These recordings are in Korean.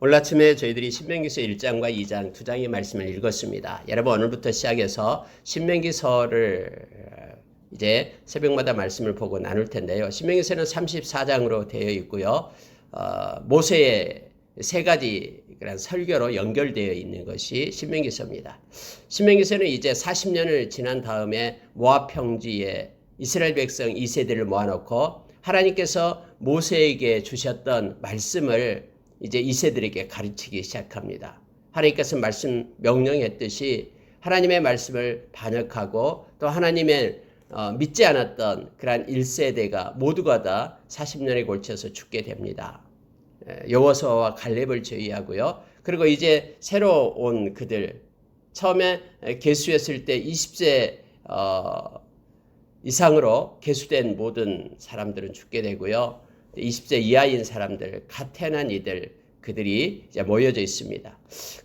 오늘 아침에 저희들이 신명기서 1장과 2장 두 장의 말씀을 읽었습니다. 여러분 오늘부터 시작해서 신명기서를 이제 새벽마다 말씀을 보고 나눌 텐데요. 신명기서는 34장으로 되어 있고요. 모세의 세 가지 그런 설교로 연결되어 있는 것이 신명기서입니다. 신명기서는 이제 40년을 지난 다음에 모압 평지에 이스라엘 백성 2세대를 모아놓고 하나님께서 모세에게 주셨던 말씀을 이제 2세들에게 가르치기 시작합니다. 하나님께서 말씀 명령했듯이 하나님의 말씀을 반역하고 또 하나님의 믿지 않았던 그러한 1세대가 모두가 다 40년에 걸쳐서 죽게 됩니다. 여호수아와 갈렙을 제외하고요. 그리고 이제 새로 온 그들 처음에 계수했을 때 20세 이상으로 계수된 모든 사람들은 죽게 되고요. 20세 이하인 사람들, 갓 태어난 이들, 그들이 이제 모여져 있습니다.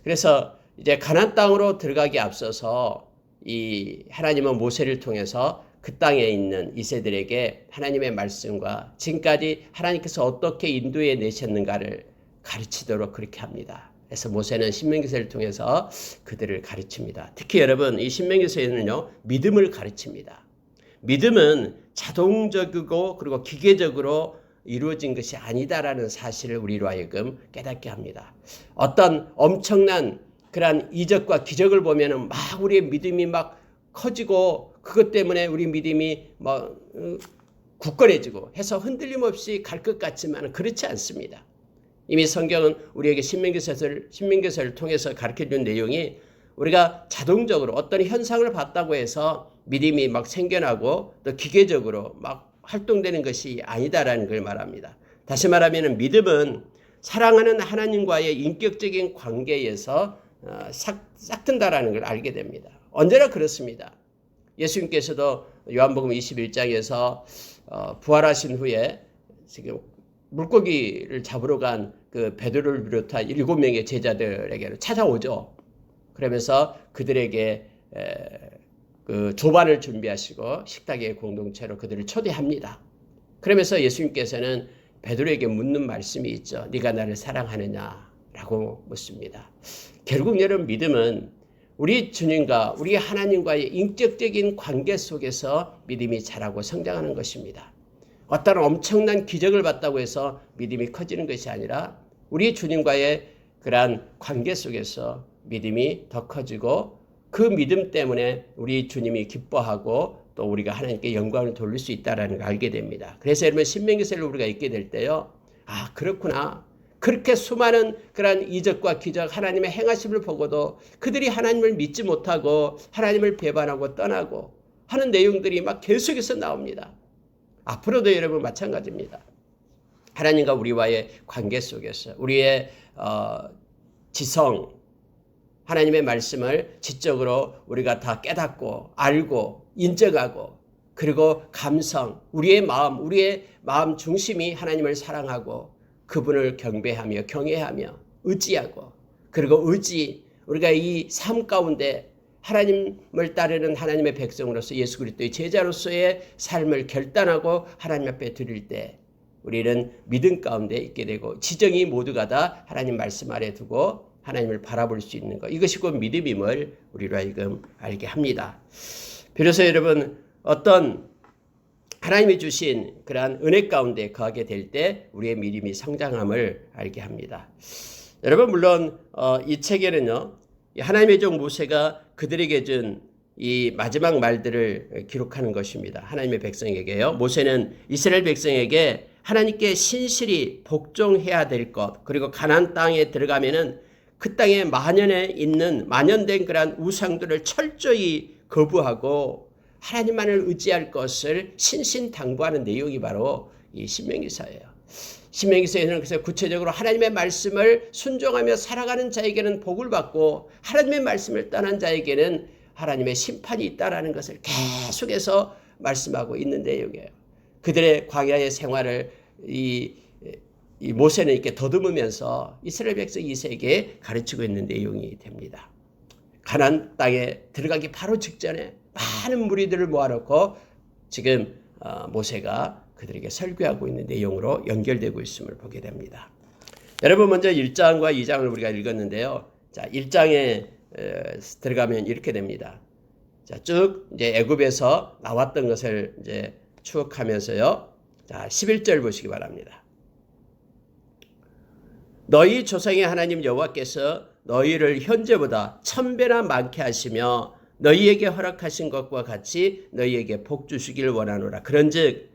그래서 이제 가나안 땅으로 들어가기 앞서서 이 하나님은 모세를 통해서 그 땅에 있는 이세들에게 하나님의 말씀과 지금까지 하나님께서 어떻게 인도해 내셨는가를 가르치도록 그렇게 합니다. 그래서 모세는 신명기서를 통해서 그들을 가르칩니다. 특히 여러분 이 신명기서에는요 믿음을 가르칩니다. 믿음은 자동적이고 그리고 기계적으로 이루어진 것이 아니다라는 사실을 우리로 하여금 깨닫게 합니다. 어떤 엄청난 그러한 이적과 기적을 보면은 막 우리의 믿음이 막 커지고 그것 때문에 우리 믿음이 막 굳건해지고 해서 흔들림 없이 갈 것 같지만 그렇지 않습니다. 이미 성경은 우리에게 신명기서를 통해서 가르쳐준 내용이 우리가 자동적으로 어떤 현상을 봤다고 해서 믿음이 막 생겨나고 또 기계적으로 막 활동되는 것이 아니다라는 걸 말합니다. 다시 말하면 믿음은 사랑하는 하나님과의 인격적인 관계에서 싹튼다라는 걸 알게 됩니다. 언제나 그렇습니다. 예수님께서도 요한복음 21장에서 부활하신 후에 지금 물고기를 잡으러 간 그 베드로를 비롯한 7명의 제자들에게 찾아오죠. 그러면서 그들에게 그 조반을 준비하시고 식탁의 공동체로 그들을 초대합니다. 그러면서 예수님께서는 베드로에게 묻는 말씀이 있죠. 네가 나를 사랑하느냐라고 묻습니다. 결국 여러분 믿음은 우리 주님과 우리 하나님과의 인격적인 관계 속에서 믿음이 자라고 성장하는 것입니다. 어떤 엄청난 기적을 봤다고 해서 믿음이 커지는 것이 아니라 우리 주님과의 그러한 관계 속에서 믿음이 더 커지고 그 믿음 때문에 우리 주님이 기뻐하고 또 우리가 하나님께 영광을 돌릴 수 있다는 걸 알게 됩니다. 그래서 여러분 신명기서를 우리가 읽게 될 때요. 아 그렇구나. 그렇게 수많은 그런 이적과 기적 하나님의 행하심을 보고도 그들이 하나님을 믿지 못하고 하나님을 배반하고 떠나고 하는 내용들이 막 계속해서 나옵니다. 앞으로도 여러분 마찬가지입니다. 하나님과 우리와의 관계 속에서 우리의 지성 하나님의 말씀을 지적으로 우리가 다 깨닫고 알고 인정하고 그리고 감성 우리의 마음 중심이 하나님을 사랑하고 그분을 경배하며 경외하며 의지하고 그리고 우리가 이 삶 가운데 하나님을 따르는 하나님의 백성으로서 예수 그리스도의 제자로서의 삶을 결단하고 하나님 앞에 드릴 때 우리는 믿음 가운데 있게 되고 지정이 모두가 다 하나님 말씀 아래 두고 하나님을 바라볼 수 있는 것. 이것이 곧 믿음임을 우리로 하여금 알게 합니다. 비로소 여러분 어떤 하나님이 주신 그러한 은혜 가운데 거하게 될 때 우리의 믿음이 성장함을 알게 합니다. 여러분 물론 이 책에는요. 하나님의 종 모세가 그들에게 준 이 마지막 말들을 기록하는 것입니다. 하나님의 백성에게요. 모세는 이스라엘 백성에게 하나님께 신실히 복종해야 될 것 그리고 가나안 땅에 들어가면은 그 땅에 만연된 그러한 우상들을 철저히 거부하고 하나님만을 의지할 것을 신신당부하는 내용이 바로 이 신명기서예요. 신명기서에는 그래서 구체적으로 하나님의 말씀을 순종하며 살아가는 자에게는 복을 받고 하나님의 말씀을 떠난 자에게는 하나님의 심판이 있다라는 것을 계속해서 말씀하고 있는 내용이에요. 그들의 광야의 생활을 이 모세는 이렇게 더듬으면서 이스라엘 백성 2세에게 가르치고 있는 내용이 됩니다. 가나안 땅에 들어가기 바로 직전에 많은 무리들을 모아놓고 지금 모세가 그들에게 설교하고 있는 내용으로 연결되고 있음을 보게 됩니다. 여러분 먼저 1장과 2장을 우리가 읽었는데요. 자, 1장에 들어가면 이렇게 됩니다. 자, 쭉 이제 애굽에서 나왔던 것을 이제 추억하면서요. 자, 11절 보시기 바랍니다. 너희 조상의 하나님 여호와께서 너희를 현재보다 1000배나 많게 하시며 너희에게 허락하신 것과 같이 너희에게 복 주시길 원하노라. 그런즉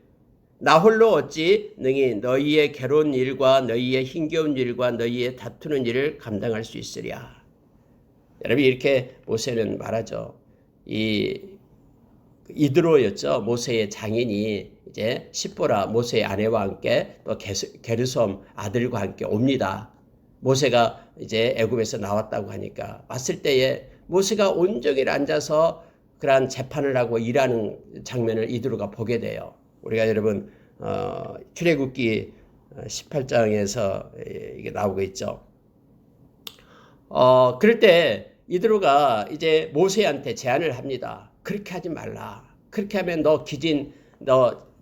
나 홀로 어찌 능히 너희의 괴로운 일과 너희의 힘겨운 일과 너희의 다투는 일을 감당할 수 있으랴. 여러분 이렇게 모세는 말하죠. 이드로였죠. 모세의 장인이 이제 십보라 모세의 아내와 함께 또 게르솜 아들과 함께 옵니다. 모세가 이제 애굽에서 나왔다고 하니까 왔을 때에 모세가 온종일 앉아서 그러한 재판을 하고 일하는 장면을 이드로가 보게 돼요. 우리가 여러분 출애굽기 18장에서 이게 나오고 있죠. 그럴 때 이드로가 이제 모세한테 제안을 합니다. 그렇게 하지 말라. 그렇게 하면 너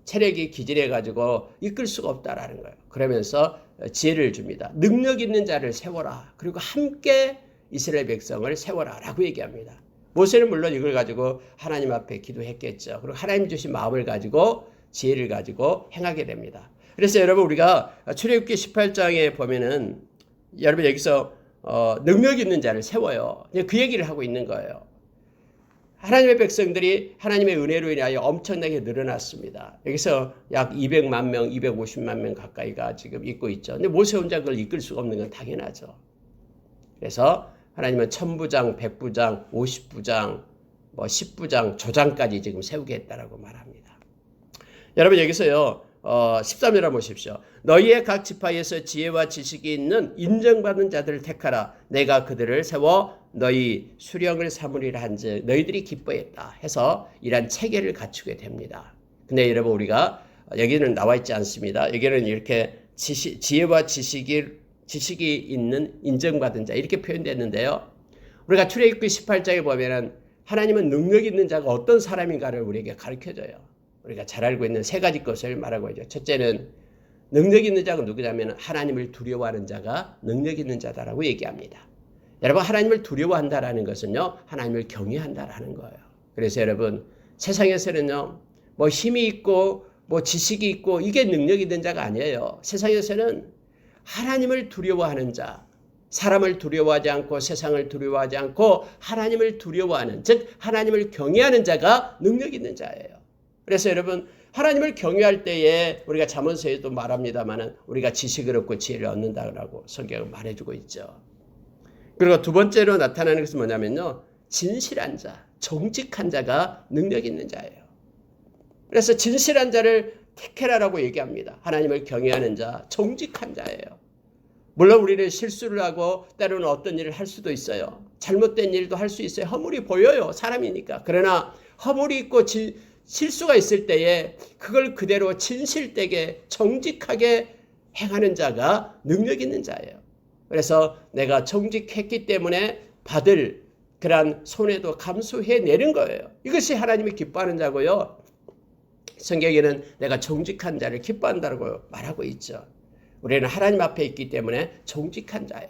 체력이 기질해 가지고 이끌 수가 없다라는 거예요. 그러면서 지혜를 줍니다. 능력 있는 자를 세워라. 그리고 함께 이스라엘 백성을 세워라라고 얘기합니다. 모세는 물론 이걸 가지고 하나님 앞에 기도했겠죠. 그리고 하나님 주신 마음을 가지고 지혜를 가지고 행하게 됩니다. 그래서 여러분 우리가 출애굽기 18장에 보면은 여러분 여기서 능력 있는 자를 세워요. 그 얘기를 하고 있는 거예요. 하나님의 백성들이 하나님의 은혜로 인하여 엄청나게 늘어났습니다. 여기서 약 200만 명, 250만 명 가까이가 지금 있고 있죠. 근데 모세 혼자 그걸 이끌 수가 없는 건 당연하죠. 그래서 하나님은 1000부장, 100부장, 50부장, 10부장, 조장까지 지금 세우겠다라고 말합니다. 여러분 여기서요. 13절 한번 보십시오. 너희의 각 지파에서 지혜와 지식이 있는 인정받은 자들을 택하라. 내가 그들을 세워 너희 수령을 삼으리라 한즉 너희들이 기뻐했다 해서 이런 체계를 갖추게 됩니다. 근데 여러분 우리가 여기는 나와 있지 않습니다. 여기는 이렇게 지혜와 지식이 있는 인정받은 자 이렇게 표현됐는데요. 우리가 출애굽기 18장에 보면은 하나님은 능력 있는 자가 어떤 사람인가를 우리에게 가르쳐줘요. 우리가 잘 알고 있는 세 가지 것을 말하고 있죠. 첫째는 능력 있는 자가 누구냐면 하나님을 두려워하는 자가 능력 있는 자다라고 얘기합니다. 여러분 하나님을 두려워한다라는 것은요. 하나님을 경외한다라는 거예요. 그래서 여러분 세상에서는요. 힘이 있고 지식이 있고 이게 능력 있는 자가 아니에요. 세상에서는 하나님을 두려워하는 자, 사람을 두려워하지 않고 세상을 두려워하지 않고 하나님을 두려워하는 즉 하나님을 경외하는 자가 능력 있는 자예요. 그래서 여러분 하나님을 경외할 때에 우리가 잠언서에도 말합니다만 우리가 지식을 얻고 지혜를 얻는다고 성경은 말해주고 있죠. 그리고 두 번째로 나타나는 것은 뭐냐면요. 진실한 자, 정직한 자가 능력 있는 자예요. 그래서 진실한 자를 택해라라고 얘기합니다. 하나님을 경외하는 자, 정직한 자예요. 물론 우리는 실수를 하고 때로는 어떤 일을 할 수도 있어요. 잘못된 일도 할 수 있어요. 허물이 보여요. 사람이니까. 그러나 허물이 있고 실수가 있을 때에 그걸 그대로 진실되게 정직하게 행하는 자가 능력 있는 자예요. 그래서 내가 정직했기 때문에 받을 그러한 손해도 감수해내는 거예요. 이것이 하나님이 기뻐하는 자고요. 성경에는 내가 정직한 자를 기뻐한다고 말하고 있죠. 우리는 하나님 앞에 있기 때문에 정직한 자예요.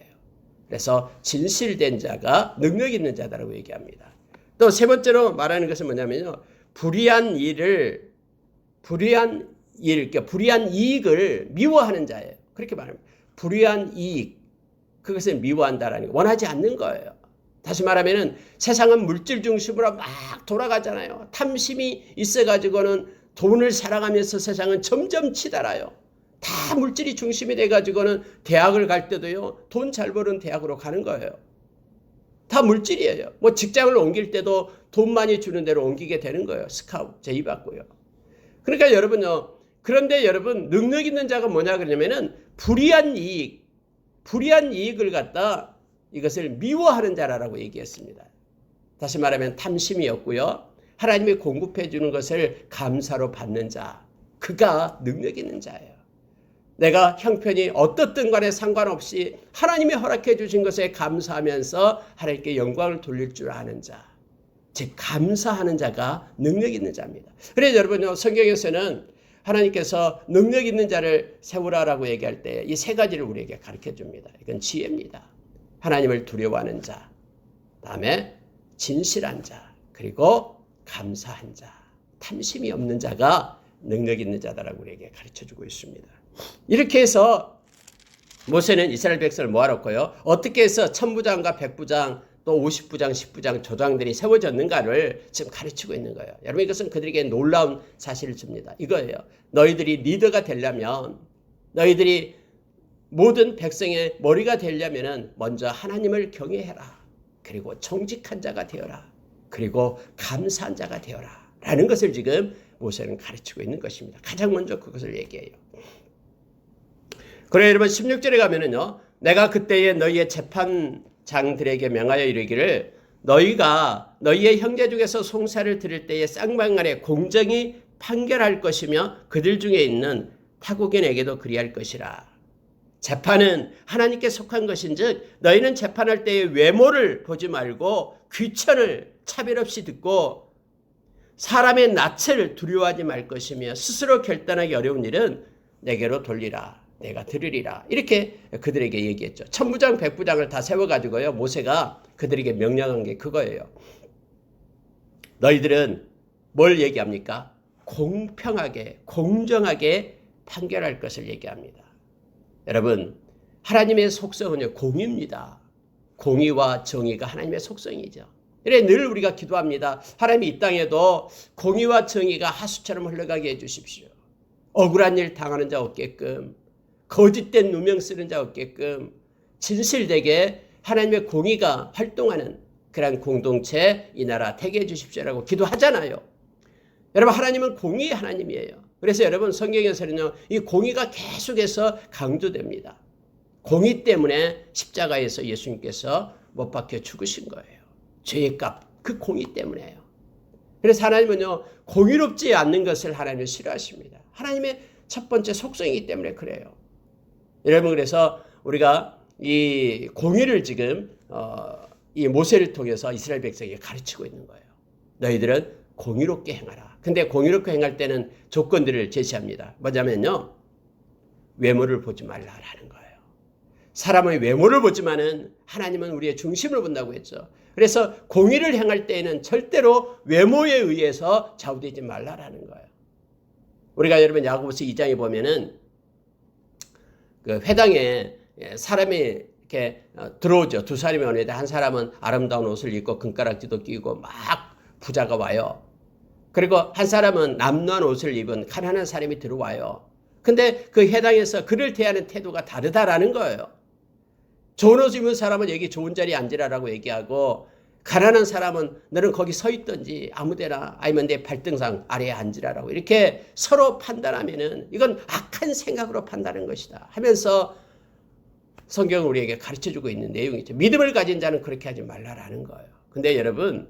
그래서 진실된 자가 능력 있는 자다라고 얘기합니다. 또 세 번째로 말하는 것은 뭐냐면요. 불의한 이익을 미워하는 자예요. 그렇게 말합니다. 불의한 이익, 그것을 미워한다라는 거, 원하지 않는 거예요. 다시 말하면은 세상은 물질 중심으로 막 돌아가잖아요. 탐심이 있어가지고는 돈을 사랑하면서 세상은 점점 치달아요. 다 물질이 중심이 돼가지고는 대학을 갈 때도요. 돈 잘 버는 대학으로 가는 거예요. 다 물질이에요. 직장을 옮길 때도 돈 많이 주는 대로 옮기게 되는 거예요. 스카우트 제의받고요. 그러니까 여러분요. 그런데 여러분 능력 있는 자가 뭐냐 그러냐면은 불의한 이익을 갖다 이것을 미워하는 자라고 얘기했습니다. 다시 말하면 탐심이었고요. 하나님이 공급해 주는 것을 감사로 받는 자. 그가 능력 있는 자예요. 내가 형편이 어떻든 간에 상관없이 하나님이 허락해 주신 것에 감사하면서 하나님께 영광을 돌릴 줄 아는 자. 즉 감사하는 자가 능력 있는 자입니다. 그래서 여러분 성경에서는 하나님께서 능력 있는 자를 세우라라고 얘기할 때 이 세 가지를 우리에게 가르쳐 줍니다. 이건 지혜입니다. 하나님을 두려워하는 자, 다음에 진실한 자, 그리고 감사한 자, 탐심이 없는 자가 능력 있는 자다라고 우리에게 가르쳐 주고 있습니다. 이렇게 해서 모세는 이스라엘 백성을 모아놓고요. 어떻게 해서 천부장과 백부장 또 50부장, 10부장 조장들이 세워졌는가를 지금 가르치고 있는 거예요. 여러분 이것은 그들에게 놀라운 사실을 줍니다. 이거예요. 너희들이 리더가 되려면, 너희들이 모든 백성의 머리가 되려면 먼저 하나님을 경외해라. 그리고 정직한 자가 되어라. 그리고 감사한 자가 되어라. 라는 것을 지금 모세는 가르치고 있는 것입니다. 가장 먼저 그것을 얘기해요. 그래 여러분 16절에 가면은요. 내가 그때에 너희의 재판장들에게 명하여 이르기를 너희가 너희의 형제 중에서 송사를 들을 때에 쌍방간에 공정히 판결할 것이며 그들 중에 있는 타국인에게도 그리할 것이라. 재판은 하나님께 속한 것인즉 너희는 재판할 때에 외모를 보지 말고 귀천을 차별 없이 듣고 사람의 낯을 두려워하지 말 것이며 스스로 결단하기 어려운 일은 내게로 돌리라. 내가 들으리라. 이렇게 그들에게 얘기했죠. 천부장, 백부장을 다 세워가지고요. 모세가 그들에게 명령한 게 그거예요. 너희들은 뭘 얘기합니까? 공평하게, 공정하게 판결할 것을 얘기합니다. 여러분, 하나님의 속성은 공의입니다. 공의와 정의가 하나님의 속성이죠. 그래 늘 우리가 기도합니다. 하나님 이 땅에도 공의와 정의가 하수처럼 흘러가게 해주십시오. 억울한 일 당하는 자 없게끔, 거짓된 누명 쓰는 자 없게끔 진실되게 하나님의 공의가 활동하는 그런 공동체 이 나라 되게 해주십시오라고 기도하잖아요. 여러분 하나님은 공의의 하나님이에요. 그래서 여러분 성경에서는요 이 공의가 계속해서 강조됩니다. 공의 때문에 십자가에서 예수님께서 못 박혀 죽으신 거예요. 죄의 값, 그 공의 때문에요. 그래서 하나님은요 공의롭지 않는 것을 하나님은 싫어하십니다. 하나님의 첫 번째 속성이기 때문에 그래요. 여러분 그래서 우리가 이 공의를 지금 이 모세를 통해서 이스라엘 백성에게 가르치고 있는 거예요. 너희들은 공의롭게 행하라. 근데 공의롭게 행할 때는 조건들을 제시합니다. 뭐냐면요. 외모를 보지 말라라는 거예요. 사람의 외모를 보지만은 하나님은 우리의 중심을 본다고 했죠. 그래서 공의를 행할 때에는 절대로 외모에 의해서 좌우되지 말라라는 거예요. 우리가 여러분 야고보서 2장에 보면은 그 회당에 사람이 이렇게 들어오죠. 두 사람이 오는데 한 사람은 아름다운 옷을 입고 금가락지도 끼고 막 부자가 와요. 그리고 한 사람은 남루한 옷을 입은 가난한 사람이 들어와요. 근데 그 회당에서 그를 대하는 태도가 다르다라는 거예요. 좋은 옷 입은 사람은 여기 좋은 자리에 앉으라라고 얘기하고 가난한 사람은 너는 거기 서 있든지 아무데나 아니면 내 발등상 아래에 앉으라라고 이렇게 서로 판단하면은 이건 악한 생각으로 판단하는 것이다 하면서 성경은 우리에게 가르쳐주고 있는 내용이죠. 믿음을 가진 자는 그렇게 하지 말라라는 거예요. 근데 여러분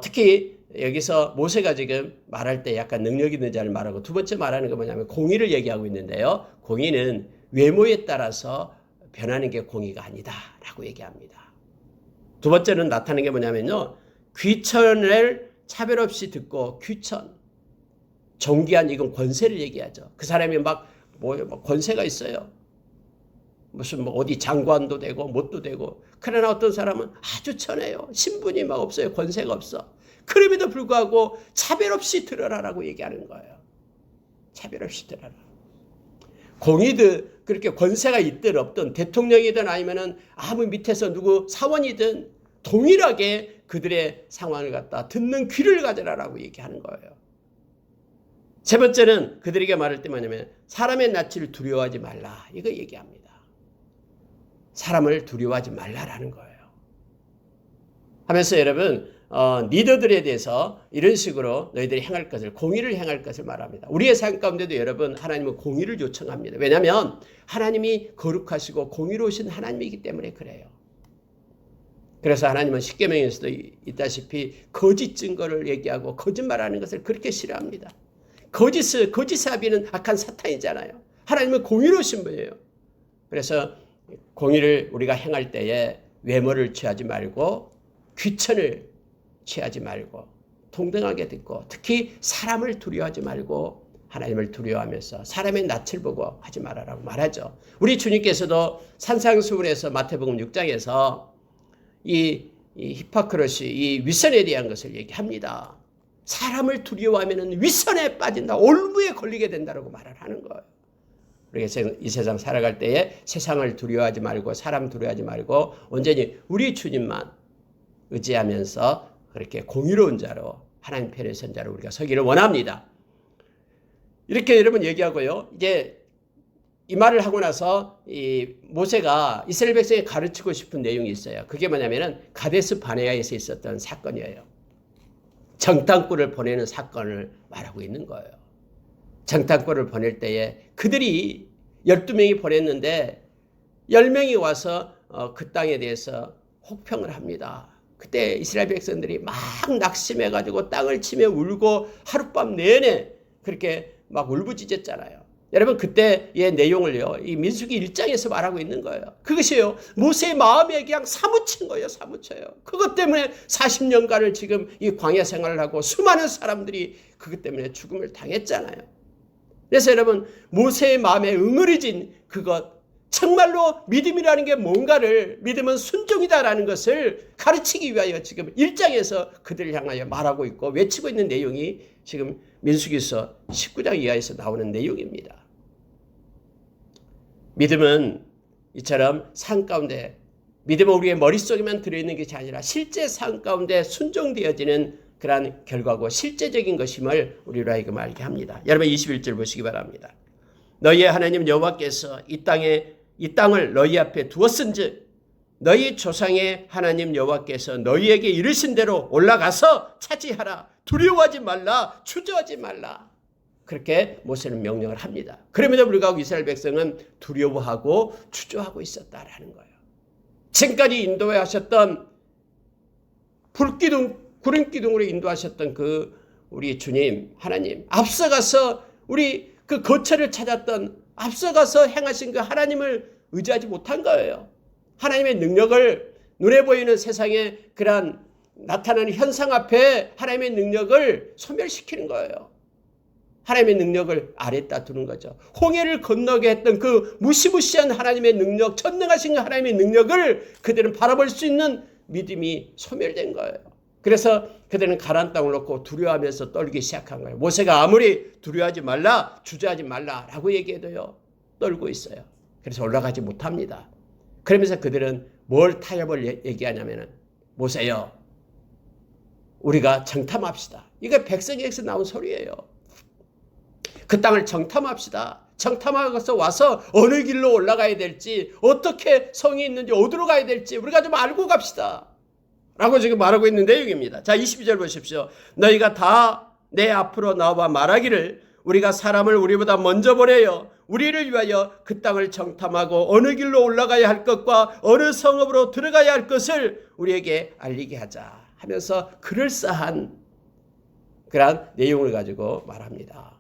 특히 여기서 모세가 지금 말할 때 약간 능력 있는 자를 말하고 두 번째 말하는 게 뭐냐면 공의를 얘기하고 있는데요. 공의는 외모에 따라서 변하는 게 공의가 아니다라고 얘기합니다. 두 번째는 나타나는 게 뭐냐면요. 귀천을 차별 없이 듣고 귀천, 존귀한 이건 권세를 얘기하죠. 그 사람이 막 권세가 있어요. 무슨 어디 장관도 되고 뭣도 되고 그러나 어떤 사람은 아주 천해요. 신분이 막 없어요. 권세가 없어. 그럼에도 불구하고 차별 없이 들어라라고 얘기하는 거예요. 차별 없이 들어라. 공의든 그렇게 권세가 있든 없든 대통령이든 아니면은 아무 밑에서 누구 사원이든 동일하게 그들의 상황을 갖다 듣는 귀를 가져라라고 얘기하는 거예요. 세 번째는 그들에게 말할 때 뭐냐면 사람의 낯을 두려워하지 말라. 이거 얘기합니다. 사람을 두려워하지 말라라는 거예요. 하면서 여러분 리더들에 대해서 이런 식으로 너희들이 행할 것을 공의를 행할 것을 말합니다. 우리의 삶 가운데도 여러분 하나님은 공의를 요청합니다. 왜냐하면 하나님이 거룩하시고 공의로우신 하나님이기 때문에 그래요. 그래서 하나님은 십계명에서도 있다시피 거짓 증거를 얘기하고 거짓말하는 것을 그렇게 싫어합니다. 거짓의 아비는 악한 사탄이잖아요. 하나님은 공의로우신 분이에요. 그래서 공의를 우리가 행할 때에 외모를 취하지 말고 귀천을 취하지 말고 동등하게 듣고 특히 사람을 두려워하지 말고 하나님을 두려워하면서 사람의 낯을 보고 하지 말아라고 말하죠. 우리 주님께서도 산상수훈에서 마태복음 6장에서 이 히포크리시, 이 위선에 대한 것을 얘기합니다. 사람을 두려워하면 위선에 빠진다, 올무에 걸리게 된다고 말을 하는 거예요. 그래서 이 세상 살아갈 때에 세상을 두려워하지 말고 사람 두려워하지 말고 온전히 우리 주님만 의지하면서 그렇게 공의로운 자로 하나님 편에 선 자로 우리가 서기를 원합니다. 이렇게 여러분 얘기하고요. 이제 이 말을 하고 나서 이 모세가 이스라엘 백성에 가르치고 싶은 내용이 있어요. 그게 뭐냐면은 가데스 바네아에서 있었던 사건이에요. 정탐꾼을 보내는 사건을 말하고 있는 거예요. 정탐꾼을 보낼 때에 그들이 12명이 보냈는데 10명이 와서 그 땅에 대해서 혹평을 합니다. 그때 이스라엘 백성들이 막 낙심해가지고 땅을 치며 울고 하룻밤 내내 그렇게 막 울부짖었잖아요. 여러분 그때의 내용을요, 이 민수기 1장에서 말하고 있는 거예요. 그것이요, 모세의 마음에 그냥 사무친 거예요. 사무쳐요. 그것 때문에 40년간을 지금 이 광야 생활을 하고 수많은 사람들이 그것 때문에 죽음을 당했잖아요. 그래서 여러분 모세의 마음에 응어리진 그것, 정말로 믿음이라는 게 뭔가를, 믿음은 순종이다라는 것을 가르치기 위하여 지금 1장에서 그들을 향하여 말하고 있고 외치고 있는 내용이 지금 민수기서 19장 이하에서 나오는 내용입니다. 믿음은 이처럼 삶 가운데, 믿음은 우리의 머릿속에만 들어있는 것이 아니라 실제 삶 가운데 순종되어지는 그러한 결과고 실제적인 것임을 우리로 하여금 알게 합니다. 여러분 21절 보시기 바랍니다. 너희의 하나님 여호와께서 이 땅을 너희 앞에 두었은즉 너희 조상의 하나님 여호와께서 너희에게 이르신 대로 올라가서 차지하라. 두려워하지 말라. 주저하지 말라. 그렇게 모세는 명령을 합니다. 그럼에도 불구하고 이스라엘 백성은 두려워하고 주저하고 있었다라는 거예요. 지금까지 인도하셨던 구름 기둥으로 인도하셨던 그 우리 주님 하나님, 앞서가서 우리 그 거처를 찾았던, 앞서가서 행하신 그 하나님을 의지하지 못한 거예요. 하나님의 능력을, 눈에 보이는 세상에 그러한 나타나는 현상 앞에 하나님의 능력을 소멸시키는 거예요. 하나님의 능력을 아래다 두는 거죠. 홍해를 건너게 했던 그 무시무시한 하나님의 능력, 전능하신 하나님의 능력을 그들은 바라볼 수 있는 믿음이 소멸된 거예요. 그래서 그들은 가나안 땅을 놓고 두려워하면서 떨기 시작한 거예요. 모세가 아무리 두려워하지 말라, 주저하지 말라라고 얘기해도요, 떨고 있어요. 그래서 올라가지 못합니다. 그러면서 그들은 뭘 타협을 얘기하냐면은, 모세여, 우리가 정탐합시다. 이게 백성에게서 나온 소리예요. 그 땅을 정탐합시다. 정탐하고서 와서 어느 길로 올라가야 될지, 어떻게 성이 있는지, 어디로 가야 될지 우리가 좀 알고 갑시다 라고 지금 말하고 있는 내용입니다. 자, 22절 보십시오. 너희가 다 내 앞으로 나와 말하기를 우리가 사람을 우리보다 먼저 보내요. 우리를 위하여 그 땅을 정탐하고 어느 길로 올라가야 할 것과 어느 성읍으로 들어가야 할 것을 우리에게 알리게 하자 하면서 그럴싸한 그런 내용을 가지고 말합니다.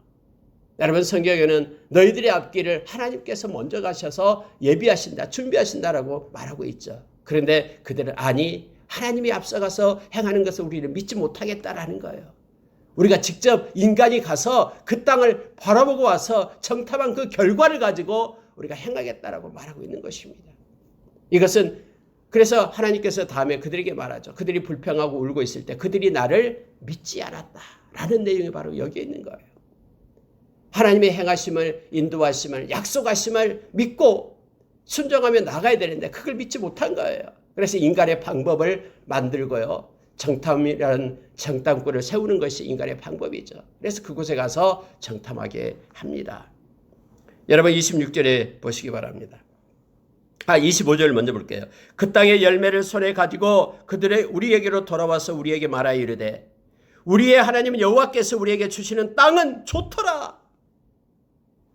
여러분, 성경에는 너희들의 앞길을 하나님께서 먼저 가셔서 예비하신다, 준비하신다라고 말하고 있죠. 그런데 그들은 아니, 하나님이 앞서가서 행하는 것을 우리는 믿지 못하겠다라는 거예요. 우리가 직접 인간이 가서 그 땅을 바라보고 와서 정탐한 그 결과를 가지고 우리가 행하겠다라고 말하고 있는 것입니다. 이것은 그래서 하나님께서 다음에 그들에게 말하죠. 그들이 불평하고 울고 있을 때 그들이 나를 믿지 않았다라는 내용이 바로 여기에 있는 거예요. 하나님의 행하심을, 인도하심을, 약속하심을 믿고 순종하며 나가야 되는데 그걸 믿지 못한 거예요. 그래서 인간의 방법을 만들고요, 정탐이라는 정탐꾼을 세우는 것이 인간의 방법이죠. 그래서 그곳에 가서 정탐하게 합니다. 여러분 26절에 보시기 바랍니다. 25절 먼저 볼게요. 그 땅의 열매를 손에 가지고 그들의 우리에게로 돌아와서 우리에게 말하여 이르되 우리의 하나님 여호와께서 우리에게 주시는 땅은 좋더라.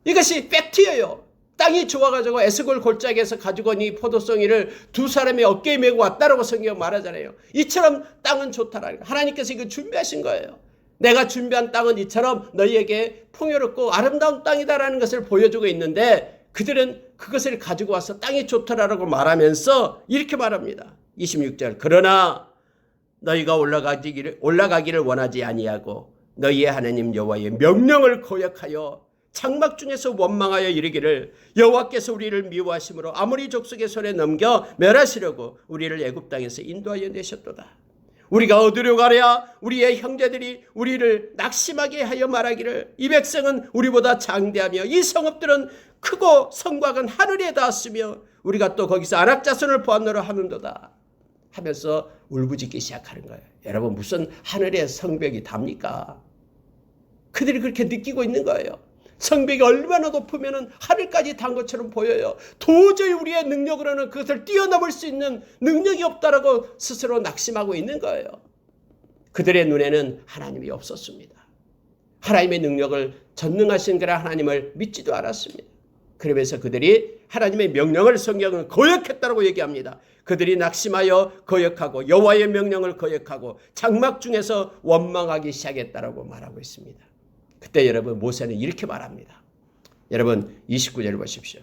이것이 팩트예요. 땅이 좋아가지고 에스골 골짜기에서 가지고 온 이 포도송이를 두 사람의 어깨에 메고 왔다라고 성경 말하잖아요. 이처럼 땅은 좋다라는, 하나님께서 이거 준비하신 거예요. 내가 준비한 땅은 이처럼 너희에게 풍요롭고 아름다운 땅이다라는 것을 보여주고 있는데 그들은 그것을 가지고 와서 땅이 좋더라라고 말하면서 이렇게 말합니다. 26절. 그러나 너희가 올라가기를 원하지 아니하고 너희의 하나님 여호와의 명령을 거역하여 장막 중에서 원망하여 이르기를 여호와께서 우리를 미워하심으로 아모리 족속의 손에 넘겨 멸하시려고 우리를 애굽 땅에서 인도하여 내셨도다. 우리가 어디로 가랴? 우리의 형제들이 우리를 낙심하게 하여 말하기를 이 백성은 우리보다 장대하며 이 성읍들은 크고 성곽은 하늘에 닿았으며 우리가 또 거기서 아낙 자손을 보았노라 하는도다 하면서 울부짖기 시작하는 거예요. 여러분, 무슨 하늘에 성벽이 답니까? 그들이 그렇게 느끼고 있는 거예요. 성벽이 얼마나 높으면 하늘까지 단 것처럼 보여요. 도저히 우리의 능력으로는 그것을 뛰어넘을 수 있는 능력이 없다라고 스스로 낙심하고 있는 거예요. 그들의 눈에는 하나님이 없었습니다. 하나님의 능력을 전능하신 그런 하나님을 믿지도 않았습니다. 그러면서 그들이 하나님의 명령을 성경은 거역했다고 얘기합니다. 그들이 낙심하여 거역하고 여호와의 명령을 거역하고 장막 중에서 원망하기 시작했다라고 말하고 있습니다. 그때 여러분 모세는 이렇게 말합니다. 여러분 29절을 보십시오.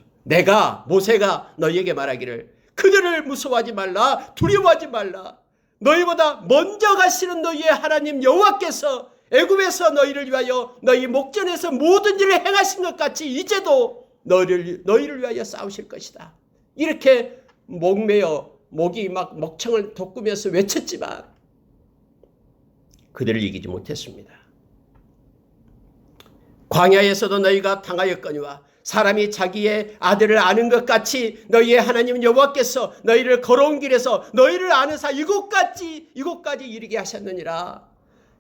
모세가 너희에게 말하기를 그들을 무서워하지 말라, 두려워하지 말라. 너희보다 먼저 가시는 너희의 하나님 여호와께서 애굽에서 너희를 위하여 너희 목전에서 모든 일을 행하신 것 같이 이제도 너희를 위하여 싸우실 것이다. 이렇게 목이 막 목청을 돋구면서 외쳤지만 그들을 이기지 못했습니다. 광야에서도 너희가 당하였거니와 사람이 자기의 아들을 아는 것 같이 너희의 하나님 여호와께서 너희를 걸어온 길에서 너희를 아는사 이곳까지 이르게 하셨느니라.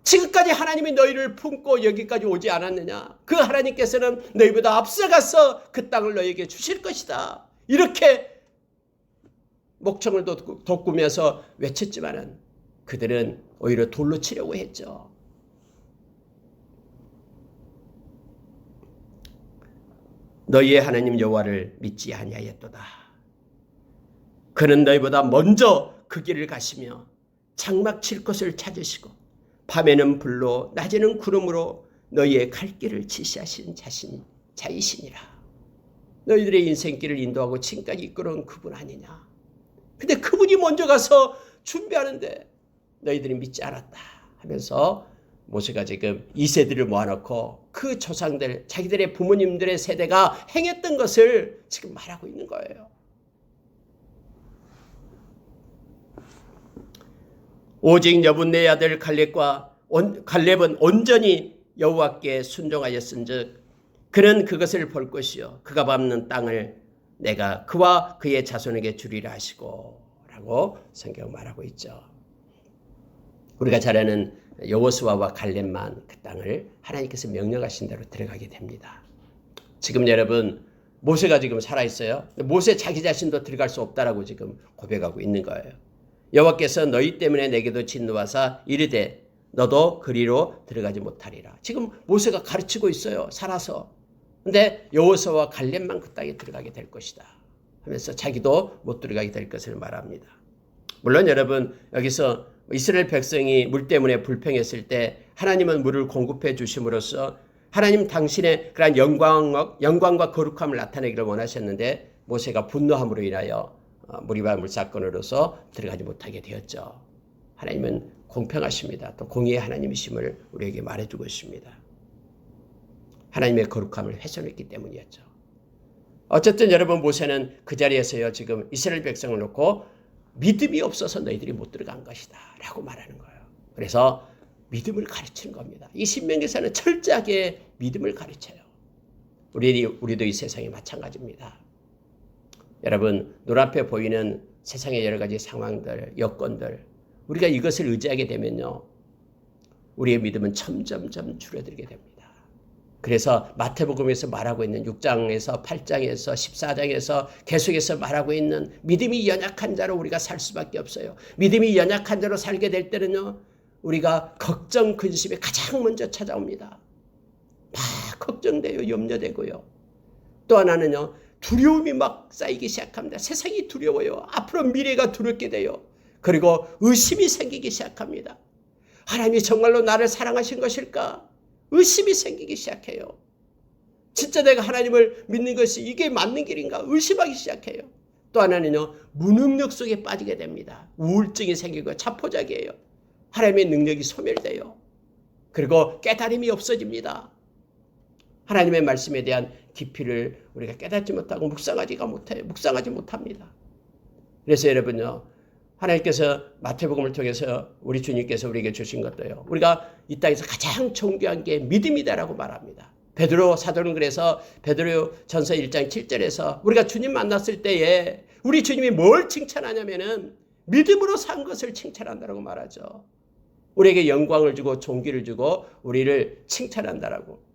지금까지 하나님이 너희를 품고 여기까지 오지 않았느냐? 그 하나님께서는 너희보다 앞서가서 그 땅을 너희에게 주실 것이다. 이렇게 목청을 돋구면서 외쳤지만은 그들은 오히려 돌로 치려고 했죠. 너희의 하나님 여호와를 믿지 아니하였도다. 그는 너희보다 먼저 그 길을 가시며 장막 칠 것을 찾으시고 밤에는 불로 낮에는 구름으로 너희의 갈 길을 지시하신 자이시니라. 너희들의 인생길을 인도하고 지금까지 이끌어온 그분 아니냐. 근데 그분이 먼저 가서 준비하는데 너희들이 믿지 않았다 하면서 모세가 지금 2세들을 모아놓고 그 조상들, 자기들의 부모님들의 세대가 행했던 것을 지금 말하고 있는 거예요. 오직 여분네 아들 갈렙은 온전히 여호와께 순종하였은즉 그는 그것을 볼 것이요 그가 밟는 땅을 내가 그와 그의 자손에게 주리라 하시고 라고 성경 말하고 있죠. 우리가 잘 아는 여호수아와 갈렙만 그 땅을 하나님께서 명령하신 대로 들어가게 됩니다. 지금 여러분 모세가 지금 살아있어요. 모세 자기 자신도 들어갈 수 없다라고 지금 고백하고 있는 거예요. 여호와께서 너희 때문에 내게도 진노하사 이르되 너도 그리로 들어가지 못하리라. 지금 모세가 가르치고 있어요. 살아서. 근데 여호수아와 갈렙만 그 땅에 들어가게 될 것이다 하면서 자기도 못 들어가게 될 것을 말합니다. 물론 여러분 여기서 이스라엘 백성이 물 때문에 불평했을 때 하나님은 물을 공급해 주심으로써 하나님 당신의 그러한 영광과 거룩함을 나타내기를 원하셨는데 모세가 분노함으로 인하여 무리바 물사건으로서 들어가지 못하게 되었죠. 하나님은 공평하십니다. 또 공의의 하나님이심을 우리에게 말해주고 있습니다. 하나님의 거룩함을 훼손했기 때문이었죠. 어쨌든 여러분 모세는 그 자리에서요 지금 이스라엘 백성을 놓고 믿음이 없어서 너희들이 못 들어간 것이다 라고 말하는 거예요. 그래서 믿음을 가르치는 겁니다. 이 신명기서는 철저하게 믿음을 가르쳐요. 우리도 이 세상에 마찬가지입니다. 여러분 눈앞에 보이는 세상의 여러 가지 상황들, 여건들 우리가 이것을 의지하게 되면요 우리의 믿음은 점점점 줄어들게 됩니다. 그래서 마태복음에서 말하고 있는 6장에서 8장에서 14장에서 계속해서 말하고 있는 믿음이 연약한 자로 우리가 살 수밖에 없어요. 믿음이 연약한 자로 살게 될 때는요 우리가 걱정, 근심이 가장 먼저 찾아옵니다. 막 걱정돼요. 염려되고요. 또 하나는요 두려움이 막 쌓이기 시작합니다. 세상이 두려워요. 앞으로 미래가 두렵게 돼요. 그리고 의심이 생기기 시작합니다. 하나님이 정말로 나를 사랑하신 것일까? 의심이 생기기 시작해요. 진짜 내가 하나님을 믿는 것이 이게 맞는 길인가? 의심하기 시작해요. 또 하나는요 무능력 속에 빠지게 됩니다. 우울증이 생기고 자포자기해요. 하나님의 능력이 소멸돼요. 그리고 깨달음이 없어집니다. 하나님의 말씀에 대한 깊이를 우리가 깨닫지 못하고 묵상하지 못합니다. 그래서 여러분요, 하나님께서 마태복음을 통해서 우리 주님께서 우리에게 주신 것도요, 우리가 이 땅에서 가장 존귀한 게 믿음이다라고 말합니다. 베드로 사도는 그래서 베드로 전서 1장 7절에서 우리가 주님 만났을 때에 우리 주님이 뭘 칭찬하냐면은 믿음으로 산 것을 칭찬한다라고 말하죠. 우리에게 영광을 주고 존귀를 주고 우리를 칭찬한다라고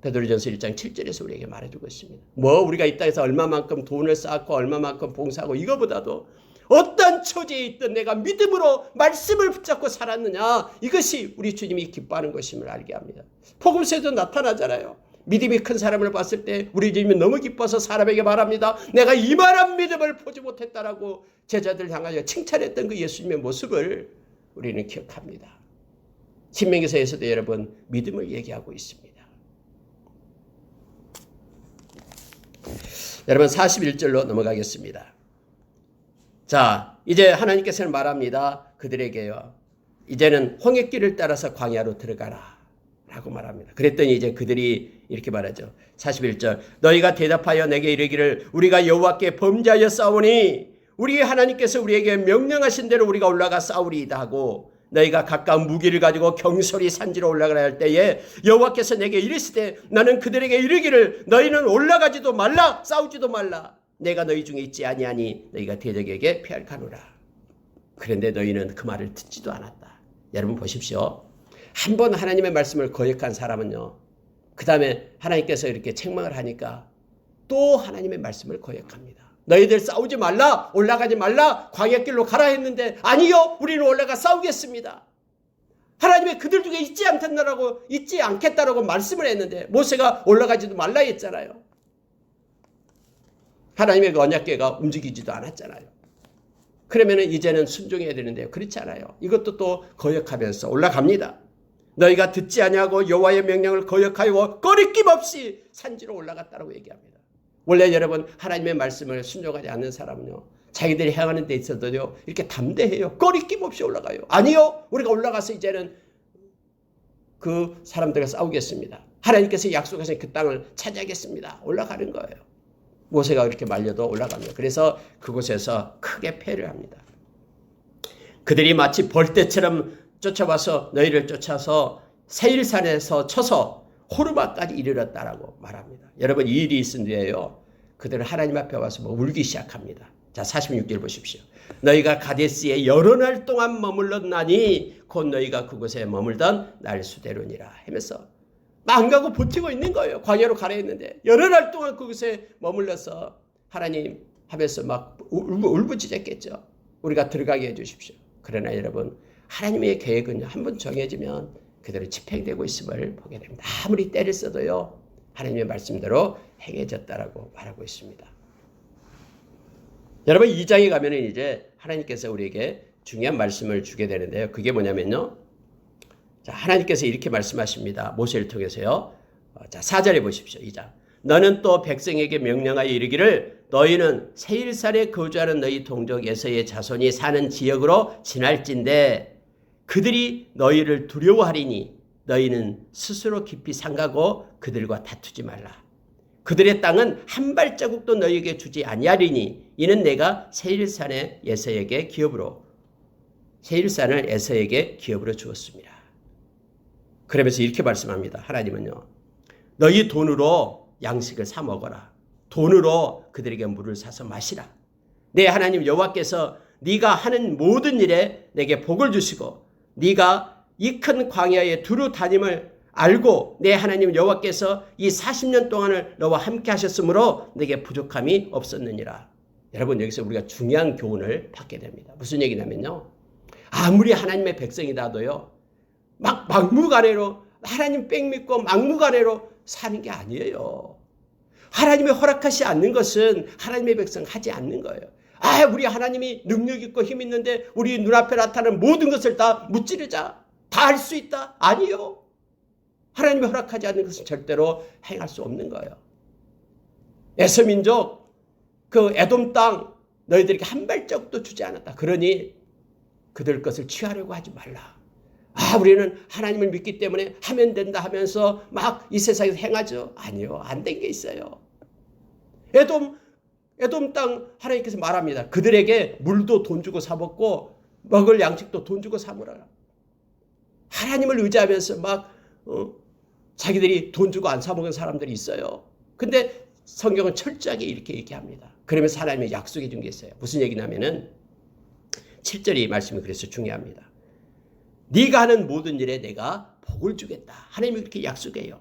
베드로전서 1장 7절에서 우리에게 말해주고 있습니다. 우리가 이 땅에서 얼마만큼 돈을 쌓고 얼마만큼 봉사하고 이거보다도 어떤 처지에 있든 내가 믿음으로 말씀을 붙잡고 살았느냐, 이것이 우리 주님이 기뻐하는 것임을 알게 합니다. 복음서에도 나타나잖아요. 믿음이 큰 사람을 봤을 때 우리 주님이 너무 기뻐서 사람에게 말합니다. 내가 이만한 믿음을 보지 못했다라고 제자들 향하여 칭찬했던 그 예수님의 모습을 우리는 기억합니다. 신명기서에서도 여러분 믿음을 얘기하고 있습니다. 여러분 41절로 넘어가겠습니다. 자, 이제 하나님께서는 말합니다. 그들에게요, 이제는 홍해길을 따라서 광야로 들어가라 라고 말합니다. 그랬더니 이제 그들이 이렇게 말하죠. 41절, 너희가 대답하여 내게 이르기를 우리가 여호와께 범죄하여 싸우니 우리 하나님께서 우리에게 명령하신 대로 우리가 올라가 싸우리이다 하고, 너희가 가까운 무기를 가지고 경솔히 산지로 올라가라 할 때에 여호와께서 내게 이르시되 나는 그들에게 이르기를 너희는 올라가지도 말라, 싸우지도 말라. 내가 너희 중에 있지 아니하니 너희가 대적에게 패할카노라. 그런데 너희는 그 말을 듣지도 않았다. 여러분 보십시오. 한 번 하나님의 말씀을 거역한 사람은요, 그 다음에 하나님께서 이렇게 책망을 하니까 또 하나님의 말씀을 거역합니다. 너희들 싸우지 말라, 올라가지 말라, 광야길로 가라 했는데 아니요, 우리는 올라가 싸우겠습니다. 하나님의 그들 중에 있지 않겠다라고 말씀을 했는데 모세가 올라가지도 말라 했잖아요. 하나님의 그 언약궤가 움직이지도 않았잖아요. 그러면 이제는 순종해야 되는데요, 그렇지 않아요. 이것도 또 거역하면서 올라갑니다. 너희가 듣지 아니하고 여호와의 명령을 거역하여 꺼리낌 없이 산지로 올라갔다라고 얘기합니다. 원래 여러분 하나님의 말씀을 순종하지 않는 사람은요, 자기들이 행하는 데 있어도요 이렇게 담대해요. 꺼리낌 없이 올라가요. 아니요, 우리가 올라가서 이제는 그 사람들과 싸우겠습니다. 하나님께서 약속하신 그 땅을 차지하겠습니다. 올라가는 거예요. 모세가 그렇게 말려도 올라갑니다. 그래서 그곳에서 크게 패를 합니다. 그들이 마치 벌떼처럼 쫓아와서 너희를 쫓아서 세일산에서 쳐서 호르마까지 이르렀다라고 말합니다. 여러분 이 일이 있은 뒤에요, 그들은 하나님 앞에 와서 울기 시작합니다. 자, 46절 보십시오. 너희가 가데스에 여러 날 동안 머물렀나니 곧 너희가 그곳에 머물던 날 수대로니라 하면서 안 가고 버티고 있는 거예요. 광야로 가려 했는데 여러 날 동안 그곳에 머물러서 하나님 하면서 막 울부짖었겠죠. 우리가 들어가게 해주십시오. 그러나 여러분 하나님의 계획은 한번 정해지면 그대로 집행되고 있음을 보게 됩니다. 아무리 때를 써도요, 하나님의 말씀대로 행해졌다라고 말하고 있습니다. 여러분 2장에 가면 이제 하나님께서 우리에게 중요한 말씀을 주게 되는데요. 그게 뭐냐면요, 자, 하나님께서 이렇게 말씀하십니다. 모세를 통해서요. 자, 4절에 보십시오. 2장. 너는 또 백성에게 명령하여 이르기를 너희는 세일산에 거주하는 너희 동족 에서의 자손이 사는 지역으로 지날진대 그들이 너희를 두려워하리니 너희는 스스로 깊이 삼가고 그들과 다투지 말라. 그들의 땅은 한 발자국도 너희에게 주지 아니하리니 이는 내가 세일산을 에서에게 기업으로 주었습니다. 그러면서 이렇게 말씀합니다. 하나님은요, 너희 돈으로 양식을 사 먹어라. 돈으로 그들에게 물을 사서 마시라. 내 하나님 여호와께서 네가 하는 모든 일에 내게 복을 주시고 네가 이 큰 광야에 두루 다님을 알고 내 하나님 여호와께서 이 40년 동안을 너와 함께 하셨으므로 내게 부족함이 없었느니라. 여러분 여기서 우리가 중요한 교훈을 받게 됩니다. 무슨 얘기냐면요, 아무리 하나님의 백성이라도요 막 막무가내로 하나님 뺑 믿고 막무가내로 사는 게 아니에요. 하나님이 허락하지 않는 것은 하나님의 백성 하지 않는 거예요. 우리 하나님이 능력 있고 힘 있는데 우리 눈앞에 나타나는 모든 것을 다 무찌르자, 다 할 수 있다? 아니요. 하나님이 허락하지 않는 것은 절대로 행할 수 없는 거예요. 에서민족 그 에돔 땅 너희들에게 한 발짝도 주지 않았다. 그러니 그들 것을 취하려고 하지 말라. 우리는 하나님을 믿기 때문에 하면 된다 하면서 막 이 세상에서 행하죠. 아니요. 안 된 게 있어요. 에돔 땅 하나님께서 말합니다. 그들에게 물도 돈 주고 사 먹고 먹을 양식도 돈 주고 사 먹어라. 하나님을 의지하면서 막 자기들이 돈 주고 안 사 먹은 사람들이 있어요. 근데 성경은 철저하게 이렇게 얘기합니다. 그러면서 하나님이 약속해 준 게 있어요. 무슨 얘기냐면은 7절이 말씀이 그래서 중요합니다. 네가 하는 모든 일에 내가 복을 주겠다. 하나님이 그렇게 약속해요.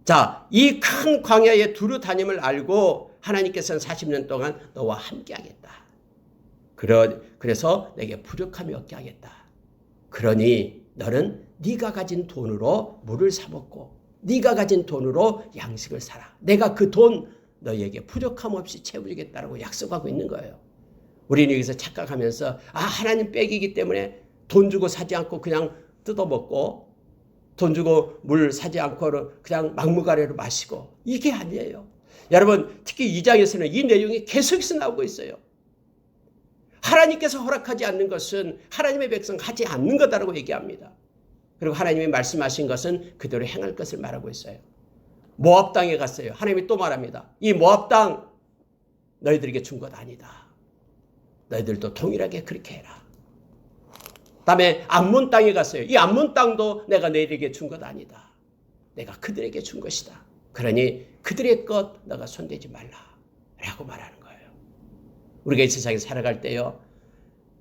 자, 이 큰 광야에 두루 다님을 알고 하나님께서는 40년 동안 너와 함께 하겠다. 그래서 내게 부족함이 없게 하겠다. 그러니 너는 네가 가진 돈으로 물을 사 먹고 네가 가진 돈으로 양식을 사라. 내가 그 돈 너희에게 부족함 없이 채워주겠다라고 약속하고 있는 거예요. 우리는 여기서 착각하면서 하나님 빽이기 때문에 돈 주고 사지 않고 그냥 뜯어먹고 돈 주고 물 사지 않고 그냥 막무가내로 마시고 이게 아니에요. 여러분 특히 2장에서는 이 내용이 계속해서 나오고 있어요. 하나님께서 허락하지 않는 것은 하나님의 백성 하지 않는 거다라고 얘기합니다. 그리고 하나님이 말씀하신 것은 그대로 행할 것을 말하고 있어요. 모압 땅에 갔어요. 하나님이 또 말합니다. 이 모압 땅 너희들에게 준 것 아니다. 너희들도 동일하게 그렇게 해라. 다음에 암몬 땅에 갔어요. 이 암몬 땅도 내가 너희들에게 준 것 아니다. 내가 그들에게 준 것이다. 그러니 그들의 것 너가 손대지 말라 라고 말하는 거예요. 우리가 이 세상에 살아갈 때요.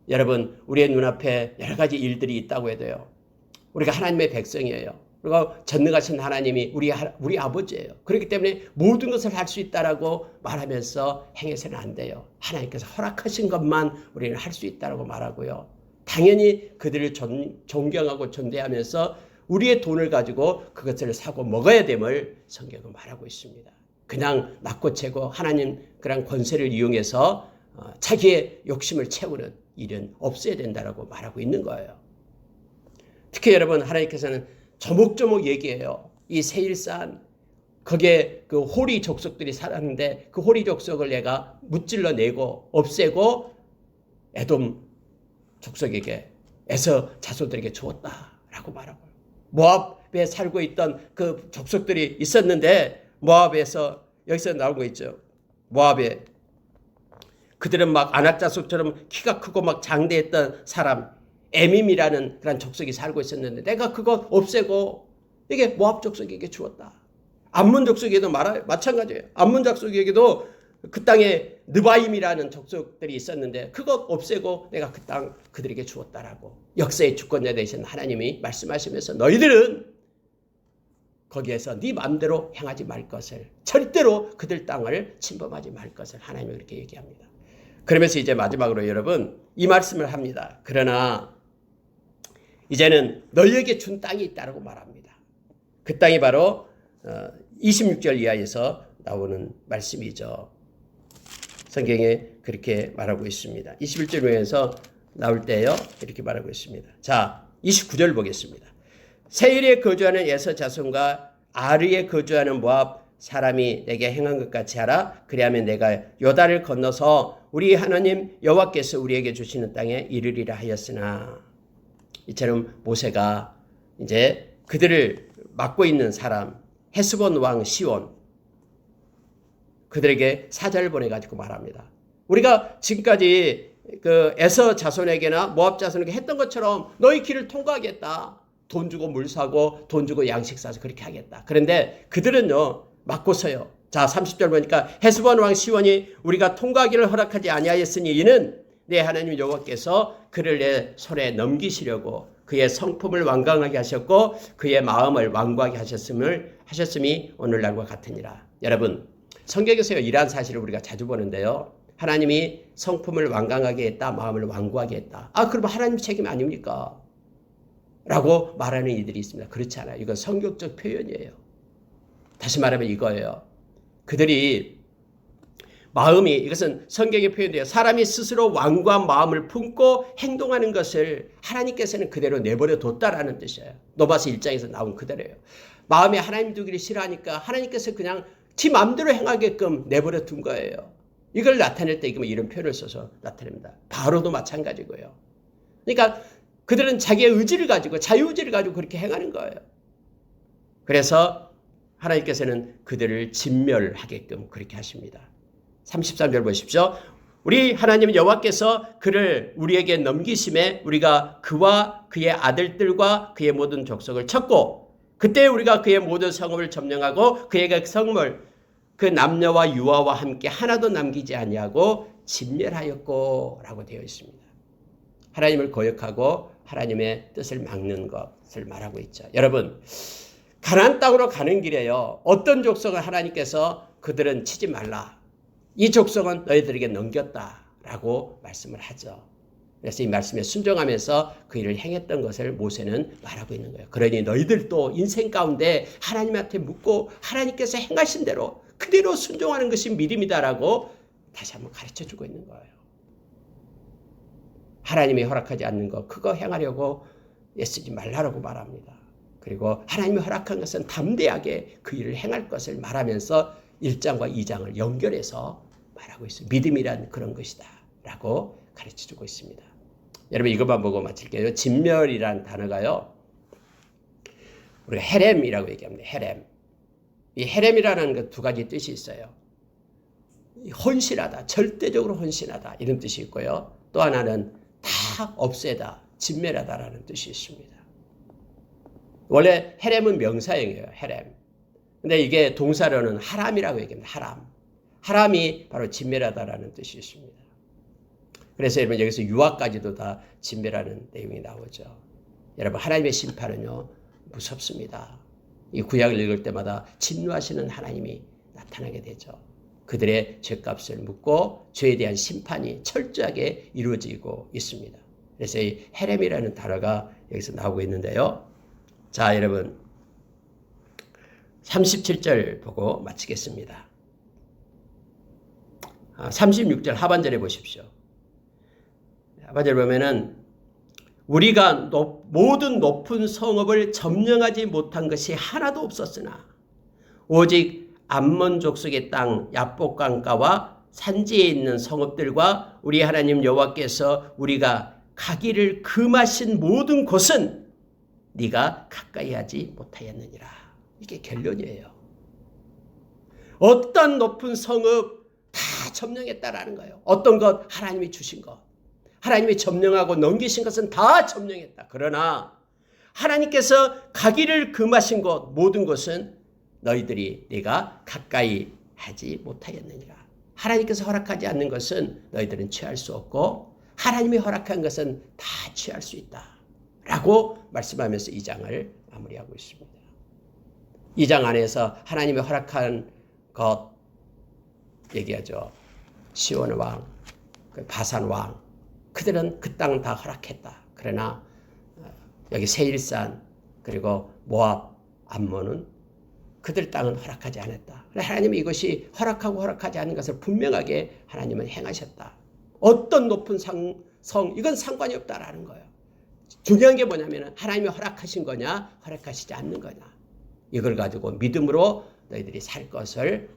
여러분 우리의 눈앞에 여러 가지 일들이 있다고 해도요. 우리가 하나님의 백성이에요. 그리고 전능하신 하나님이 우리 아버지예요. 그렇기 때문에 모든 것을 할 수 있다라고 말하면서 행해서는 안 돼요. 하나님께서 허락하신 것만 우리는 할 수 있다라고 말하고요. 당연히 그들을 존경하고 존대하면서 우리의 돈을 가지고 그것을 사고 먹어야 됨을 성경은 말하고 있습니다. 그냥 낳고 채고 하나님 그런 권세를 이용해서 자기의 욕심을 채우는 일은 없어야 된다라고 말하고 있는 거예요. 특히 여러분 하나님께서는 조목조목 얘기해요. 이 세일산 거기에 그 호리 족속들이 살았는데 그 호리 족속을 내가 무찔러 내고 없애고 에돔 족속에게 에서 자손들에게 주었다라고 말하고 모압에 살고 있던 그 족속들이 있었는데 모압에서 여기서 나온 거 있죠. 모압에 그들은 막 아낙 자손처럼 키가 크고 막 장대했던 사람 에밈이라는 그런 족속이 살고 있었는데 내가 그거 없애고 이게 모압 족속에게 주었다. 암몬 족속에도 마찬가지예요. 암몬 족속에게도 그 땅에 느바임이라는 족속들이 있었는데 그거 없애고 내가 그 땅 그들에게 주었다라고 역사의 주권자 되신 하나님이 말씀하시면서 너희들은 거기에서 네 마음대로 행하지 말 것을 절대로 그들 땅을 침범하지 말 것을 하나님이 그렇게 얘기합니다. 그러면서 이제 마지막으로 여러분 이 말씀을 합니다. 그러나 이제는 너희에게 준 땅이 있다고 말합니다. 그 땅이 바로 26절 이하에서 나오는 말씀이죠. 성경에 그렇게 말하고 있습니다. 21절에서 나올 때요. 이렇게 말하고 있습니다. 자, 29절 보겠습니다. 세일에 거주하는 에서 자손과 아르에 거주하는 모압 사람이 내게 행한 것 같이 하라. 그리하면 내가 요단을 건너서 우리 하나님 여호와께서 우리에게 주시는 땅에 이르리라 하였으나 이처럼 모세가 이제 그들을 맡고 있는 사람 헤스본 왕 시온 그들에게 사자를 보내가지고 말합니다. 우리가 지금까지 그 에서 자손에게나 모압 자손에게 했던 것처럼 너희 길을 통과하겠다. 돈 주고 물 사고 돈 주고 양식 사서 그렇게 하겠다. 그런데 그들은요 맞고서요. 자 30절 보니까 헤스본 왕 시온이 우리가 통과하기를 허락하지 아니하였으니 이는 내 하나님 여호와께서 그를 내 손에 넘기시려고 그의 성품을 완강하게 하셨고 그의 마음을 완고하게 하셨음이 오늘날과 같으니라. 여러분 성경에서 이러한 사실을 우리가 자주 보는데요. 하나님이 성품을 완강하게 했다. 마음을 완고하게 했다. 그러면 하나님 책임 아닙니까? 라고 말하는 이들이 있습니다. 그렇지 않아요. 이건 성경적 표현이에요. 다시 말하면 이거예요. 그들이 마음이 이것은 성경의 표현이에요. 사람이 스스로 완고한 마음을 품고 행동하는 것을 하나님께서는 그대로 내버려 뒀다라는 뜻이에요. 노바스 1장에서 나온 그대로예요. 마음에 하나님 두기를 싫어하니까 하나님께서 그냥 지 마음대로 행하게끔 내버려 둔 거예요. 이걸 나타낼 때 이런 표현을 써서 나타냅니다. 바로도 마찬가지고요. 그러니까 그들은 자기의 의지를 가지고 자유의지를 가지고 그렇게 행하는 거예요. 그래서 하나님께서는 그들을 진멸하게끔 그렇게 하십니다. 33절 보십시오. 우리 하나님 여호와께서 그를 우리에게 넘기심에 우리가 그와 그의 아들들과 그의 모든 족속을 쳤고 그때 우리가 그의 모든 성읍을 점령하고 그의 성읍을 그 남녀와 유아와 함께 하나도 남기지 아니하고 진멸하였고 라고 되어 있습니다. 하나님을 거역하고 하나님의 뜻을 막는 것을 말하고 있죠. 여러분, 가나안 땅으로 가는 길에요. 어떤 족속을 하나님께서 그들은 치지 말라. 이 족속은 너희들에게 넘겼다라고 말씀을 하죠. 그래서 이 말씀에 순종하면서 그 일을 행했던 것을 모세는 말하고 있는 거예요. 그러니 너희들도 인생 가운데 하나님한테 묻고 하나님께서 행하신 대로 그대로 순종하는 것이 믿음이다라고 다시 한번 가르쳐주고 있는 거예요. 하나님이 허락하지 않는 거 그거 행하려고 애쓰지 말라고 말합니다. 그리고 하나님이 허락한 것은 담대하게 그 일을 행할 것을 말하면서 1장과 2장을 연결해서 말하고 있어요. 믿음이란 그런 것이다 라고 가르쳐주고 있습니다. 여러분 이것만 보고 마칠게요. 진멸이란 단어가요. 우리가 헤렘이라고 얘기합니다. 헤렘. 이 헤렘이라는 것 두 가지 뜻이 있어요. 헌신하다, 절대적으로 헌신하다 이런 뜻이 있고요. 또 하나는 다 없애다, 진멸하다라는 뜻이 있습니다. 원래 헤렘은 명사형이에요. 헤렘. 근데 이게 동사로는 하람이라고 얘기합니다. 하람. 하람이 바로 진멸하다라는 뜻이 있습니다. 그래서 여러분 여기서 유아까지도 다 진멸하는 내용이 나오죠. 여러분 하나님의 심판은요 무섭습니다. 이 구약을 읽을 때마다 진노하시는 하나님이 나타나게 되죠. 그들의 죄값을 묻고 죄에 대한 심판이 철저하게 이루어지고 있습니다. 그래서 이 헤렘이라는 단어가 여기서 나오고 있는데요. 자, 여러분 37절 보고 마치겠습니다. 36절 하반절에 보십시오. 하반절 보면은 우리가 모든 높은 성읍을 점령하지 못한 것이 하나도 없었으나 오직 암몬 족속의 땅 야복강가와 산지에 있는 성읍들과 우리 하나님 여호와께서 우리가 가기를 금하신 모든 곳은 네가 가까이 하지 못하였느니라. 이게 결론이에요. 어떤 높은 성읍 다 점령했다라는 거예요. 어떤 것 하나님이 주신 것. 하나님이 점령하고 넘기신 것은 다 점령했다. 그러나 하나님께서 가기를 금하신 곳 모든 것은 너희들이 네가 가까이 하지 못하였느니라. 하나님께서 허락하지 않는 것은 너희들은 취할 수 없고 하나님이 허락한 것은 다 취할 수 있다. 라고 말씀하면서 2장을 마무리하고 있습니다. 2장 안에서 하나님이 허락한 것 얘기하죠. 시온 왕, 바산 왕, 그들은 그 땅은 다 허락했다. 그러나 여기 세일산 그리고 모압, 암몬은 그들 땅은 허락하지 않았다. 하나님이 이것이 허락하고 허락하지 않은 것을 분명하게 하나님은 행하셨다. 어떤 높은 성 이건 상관이 없다라는 거예요. 중요한 게 뭐냐면 하나님이 허락하신 거냐 허락하시지 않는 거냐 이걸 가지고 믿음으로 너희들이 살 것을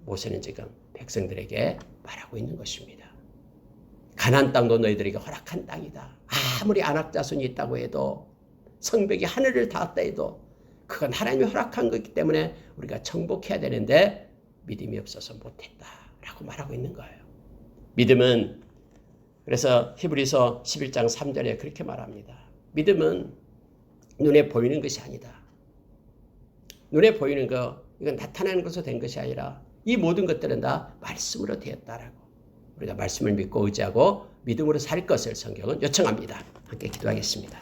모세는 지금 백성들에게 말하고 있는 것입니다. 가나안 땅도 너희들에게 허락한 땅이다. 아무리 안악자손이 있다고 해도 성벽이 하늘을 닿았다 해도 그건 하나님이 허락한 거기 때문에 우리가 정복해야 되는데 믿음이 없어서 못했다라고 말하고 있는 거예요. 믿음은 그래서 히브리서 11장 3절에 그렇게 말합니다. 믿음은 눈에 보이는 것이 아니다. 눈에 보이는 거 이건 나타나는 것으로 된 것이 아니라 이 모든 것들은 다 말씀으로 되었다라고 우리가 말씀을 믿고 의지하고 믿음으로 살 것을 성경은 요청합니다. 함께 기도하겠습니다.